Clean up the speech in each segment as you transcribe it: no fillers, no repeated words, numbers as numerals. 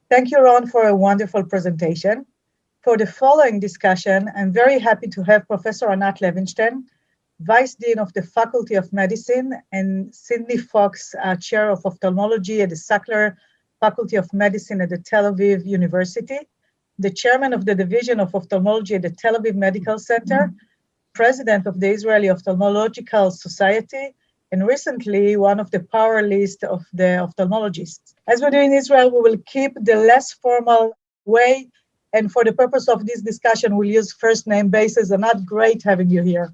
Thank you, Ron, for a wonderful presentation. For the following discussion, I'm very happy to have Professor Anat Levinstein, Vice Dean of the Faculty of Medicine, and Cindy Fox, Chair of Ophthalmology at the Sackler Faculty of Medicine at the Tel Aviv University, the Chairman of the Division of Ophthalmology at the Tel Aviv Medical Center, President of the Israeli Ophthalmological Society, and recently one of the power list of the ophthalmologists. As we do in Israel, we will keep the less formal way, and for the purpose of this discussion, we'll use first name basis. Anat, great having you here.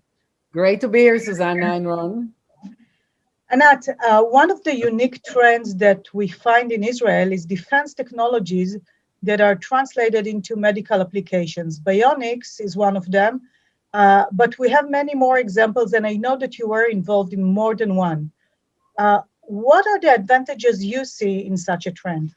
Great to be here, Susanna and Ron. Anat, one of the unique trends that we find in Israel is defense technologies that are translated into medical applications. Bionics is one of them. But we have many more examples, and I know that you were involved in more than one. What are the advantages you see in such a trend?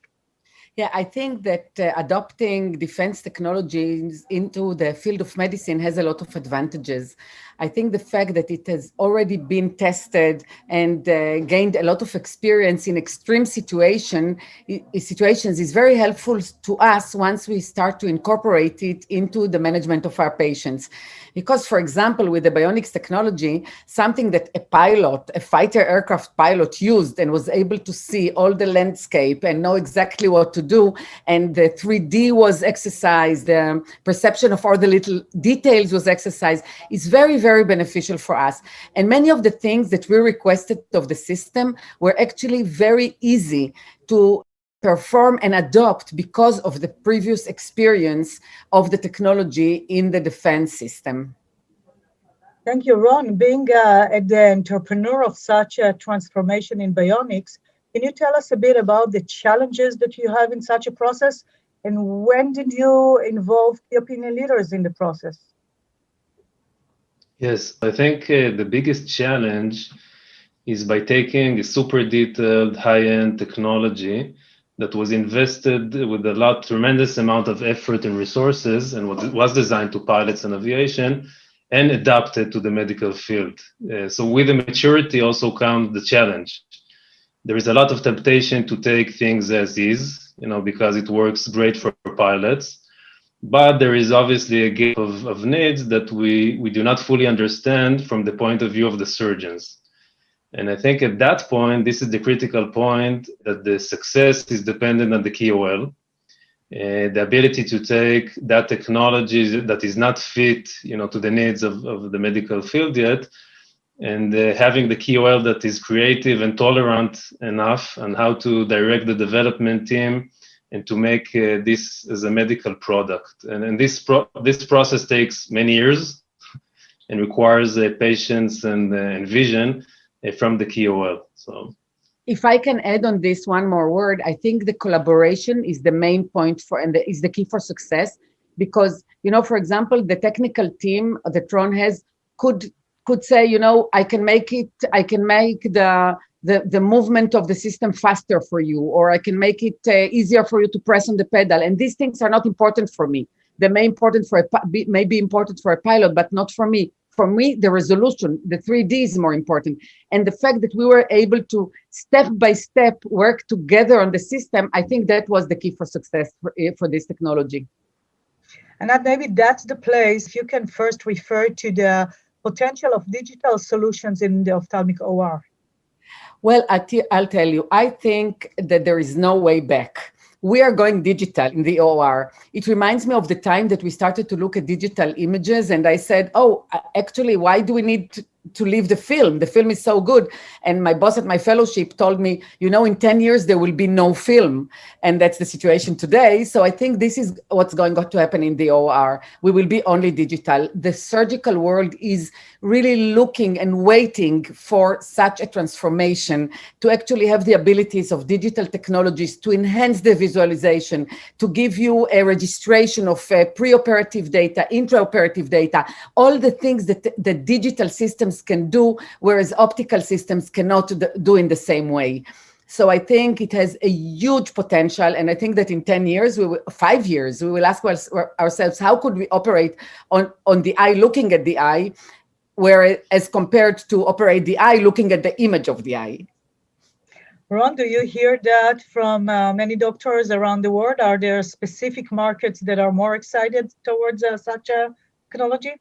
Yeah, I think that adopting defense technologies into the field of medicine has a lot of advantages. I think the fact that it has already been tested and gained a lot of experience in extreme situations is very helpful to us once we start to incorporate it into the management of our patients. Because, for example, with the bionics technology, something that a fighter aircraft pilot used and was able to see all the landscape and know exactly what to do, and the 3D was exercised, the perception of all the little details was exercised, is very, very beneficial for us. And many of the things that we requested of the system were actually very easy to perform and adopt because of the previous experience of the technology in the defense system. Thank you, Ron. Being the entrepreneur of such a transformation in bionics, can you tell us a bit about the challenges that you have in such a process, and when did you involve the opinion leaders in the process? Yes, I think the biggest challenge is by taking a super detailed high-end technology that was invested with a tremendous amount of effort and resources and was designed to pilots and aviation and adapted to the medical field. So with the maturity also comes the challenge. There is a lot of temptation to take things as is, because it works great for pilots. But there is obviously a gap of needs that we do not fully understand from the point of view of the surgeons. And I think at that point, this is the critical point, that the success is dependent on the KOL, the ability to take that technology that is not fit, to the needs of the medical field yet, and having the KOL that is creative and tolerant enough and how to direct the development team and to make this as a medical product. And this process takes many years and requires patience and vision from the KOL. So, if I can add on this one more word, I think the collaboration is the main point is the key for success, because, for example, the technical team that Ron has could say, I can make the movement of the system faster for you, or I can make it easier for you to press on the pedal. And these things are not important for me. They may be important for a pilot, but not for me. For me, the resolution, the 3D is more important. And the fact that we were able to step by step work together on the system, I think that was the key for success for this technology. And that maybe that's the place you can first refer to the potential of digital solutions in the ophthalmic OR. Well, I'll tell you, I think that there is no way back. We are going digital in the OR. It reminds me of the time that we started to look at digital images, and I said, actually, why do we need to leave the film? The film is so good. And my boss at my fellowship told me, in 10 years, there will be no film. And that's the situation today. So I think this is what's going to happen in the OR. We will be only digital. The surgical world is really looking and waiting for such a transformation to actually have the abilities of digital technologies to enhance the visualization, to give you a registration of preoperative data, intraoperative data, all the things that the digital systems can do, whereas optical systems cannot do in the same way. So I think it has a huge potential. And I think that in 10 years, 5 years, we will ask ourselves, how could we operate on the eye, looking at the eye, as compared to operate the eye, looking at the image of the eye? Ron, do you hear that from many doctors around the world? Are there specific markets that are more excited towards such a technology?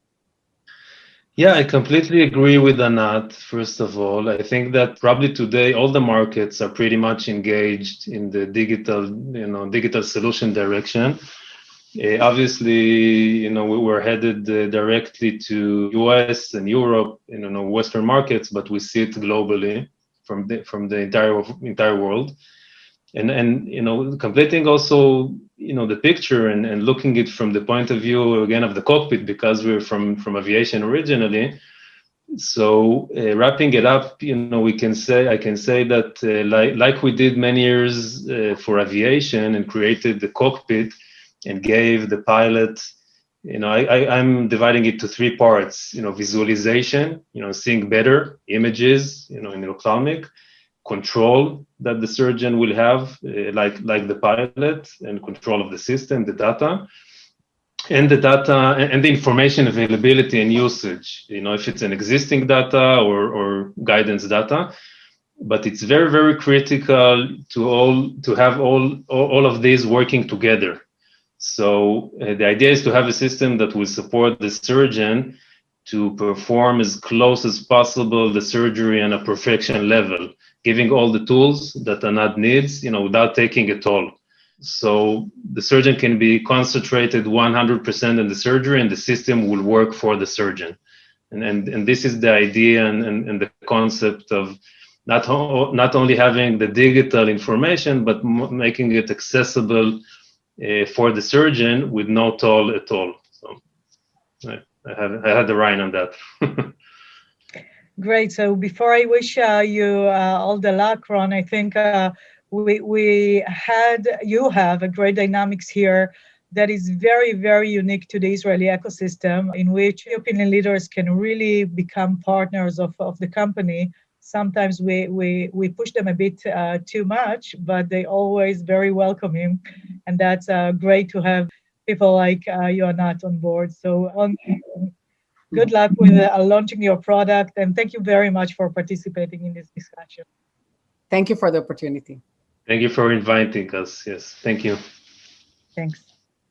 Yeah, I completely agree with Anat. First of all, I think that probably today all the markets are pretty much engaged in the digital solution direction. Obviously, we were headed directly to US and Europe, Western markets, but we see it globally from the entire world. And completing also the picture and looking it from the point of view again of the cockpit, because we're from aviation originally. So wrapping it up, I can say that like we did many years for aviation and created the cockpit and gave the pilot, I'm dividing it to three parts. Visualization, seeing better images, in ophthalmic, control that the surgeon will have, like the pilot, and control of the system, the data, and the information availability and usage. If it's an existing data or guidance data, but it's very, very critical to have all of these working together. So the idea is to have a system that will support the surgeon to perform as close as possible the surgery on a perfection level, giving all the tools that Anat needs, without taking a toll. So the surgeon can be concentrated 100% in the surgery, and the system will work for the surgeon. And this is the idea and the concept of not only having the digital information, but making it accessible for the surgeon with no toll at all. So I had the right on that. Great. So before I wish you all the luck, Ron, I think you have a great dynamics here that is very, very unique to the Israeli ecosystem, in which opinion leaders can really become partners of the company. Sometimes we push them a bit too much, but they always very welcoming. And that's great to have people like you are not on board. So good luck with launching your product, and thank you very much for participating in this discussion. Thank you for the opportunity. Thank you for inviting us. Yes, thank you. Thanks.